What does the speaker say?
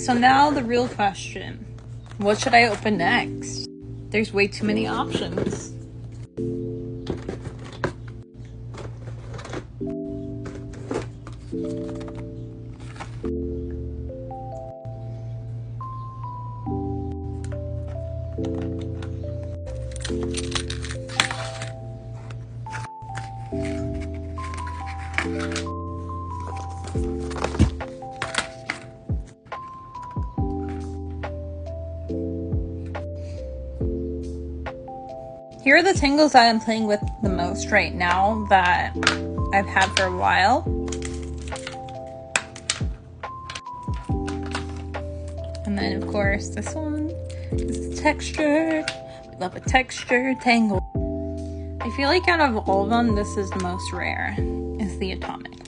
So now the real question, what should I open next? There's way too many options. Here are the tangles that I'm playing with the most right now that I've had for a while. And then of course this one is textured. I love a textured tangle. I feel like out of all of them, this is the most rare, is the atomic.